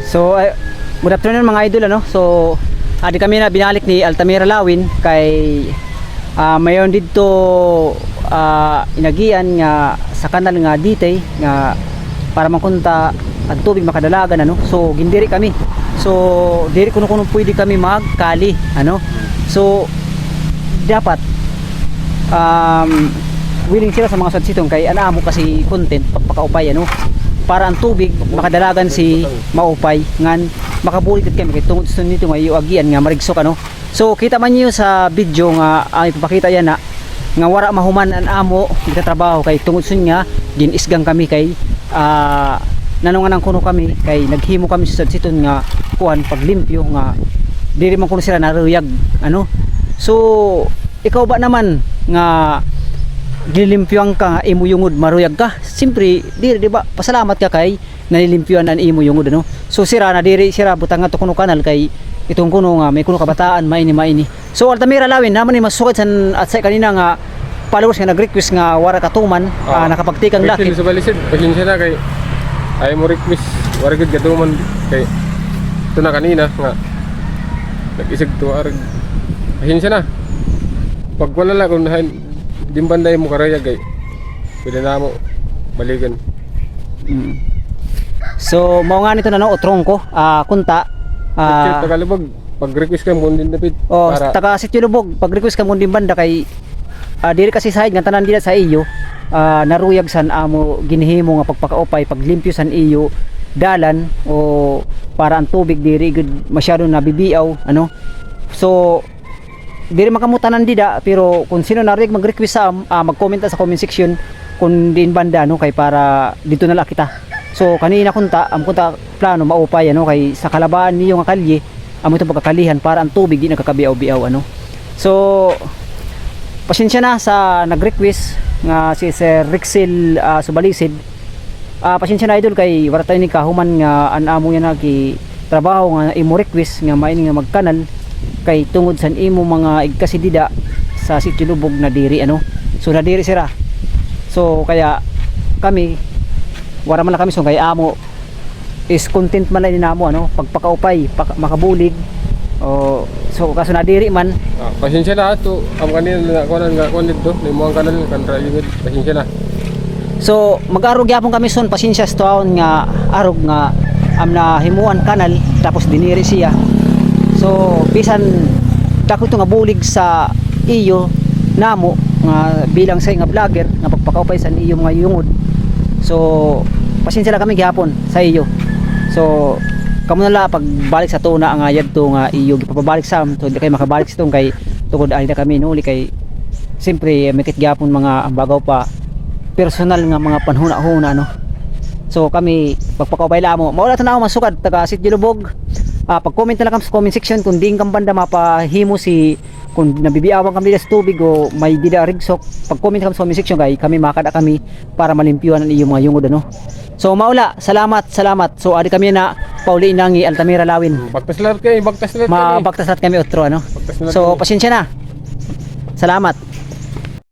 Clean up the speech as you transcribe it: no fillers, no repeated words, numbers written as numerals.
So good afternoon mga idol ano. So adi kami na binalik ni Altamira Lawin kay mayon dito inagian nga sa kanal nga ditay nga para makunta ang tubig makadalagan ano. So gindiri kami. So diri kuno pwede kami magkali ano. So dapat willing sila sa mga sadsitong kay anaamo kasi content pagpakaupay ano para ang tubig makadalagan si maupay ngan makabulit kami kay tungod sa nito nga agian nga marigsok ano. So kita man niyo sa video nga ay ipapakita yan na nga wara mahuman ang amo nagtatrabaho kay tungod sun nga ginisgang kami kay nanungan kuno kami kay naghimo kami sa sadziton nga kuan paglimpyo nga diri man kuno sila naruyag ano. So ikaw ba naman nga nililimpyuan ka nga imo yungod maruyag ka simpre diri di ba pasalamat ka kay nalilimpyuan an imo yungod ano. So sira na diri sira butang nga to kuno kanal kay itong kuno nga may kuno kabataan maini. So Altamira Lawin naman ni masukad san at sa kanina nga followers nga nag-request nga wara katuman nakapagtikang lakit sa balisid pasensya na kay ay mo request wara gud katuman kay ito na kanina nga nag-isig to arag pasensya na pag wala la kun dimbanday mo karaya gay pwede na mo balikan. So mao nga nito na no utrong ko kunta Tagalubog pag request ka mo din David para taga Sitio Lubog pag request ka mo din banda kay diri kasi sahid nga tanan dila sa iyo naruyag san amo ginhimo nga pagpakaupay paglimpyo san iyo dalan o para ang tubig diri gud masyado nabibiaw ano. So diri makamutanan dida pero kung sino narig mag-request sa mag-comment sa comment section kung din banda no kay para dito na lang kita. So kanina kunta plano maupay ano kay sa kalabaan niyo nga kalye amo ito pagkakalihan para ang tubig di nakakabiaw-biaw ano. So pasensya na sa nag-request nga si Sir Rixel Subalisid. Pasensya na idol kay wala tayo ni kahuman nga anamo yan nagi trabaho nga imo request nga maini nga magkanal kay tungod san imo mga igkasidida sa Sitio Lubog na diri ano. So na diri sira. So kaya kami wala man lang kami so kay amo is content man lang namo ano pagpakaupay makabulig so kaso na diri man pasensya na to am kanina na kunan nga kun dito ni mo ang kanal kan rayud pasensya na. So mag-arog yapon kami son pasensya sa taon nga arog nga am na himuan kanal tapos diniri siya. So bisan dako to nga bulig sa iyo namo nga bilang sa nga vlogger nga pagpakaupay sa iyo mga yungod. So pasensya lang kami gihapon sa iyo. So kamo na la pagbalik sa tuna nga yadto nga iyo gipapabalik sa to di kay makabalik sa tong kay tungod ali na kami nuli kay siyempre mikit gihapon mga bagaw pa personal nga mga panhuna-huna no. So kami pagpakaupay lamo maula tanaw masukad taga Sitio Lubog. Pag-comment na lang sa comment section kung di kang banda mapahimo si kung nabibiawan kami sa tubig o may dida rigsok. Pag-comment ka sa comment section kay kami makada kami para malimpyuan ang iyong mga yungod ano. So maula salamat. So adi kami na pauli nang Altamira Lawin. Bagtas kami otro ano. So pasensya na. Salamat.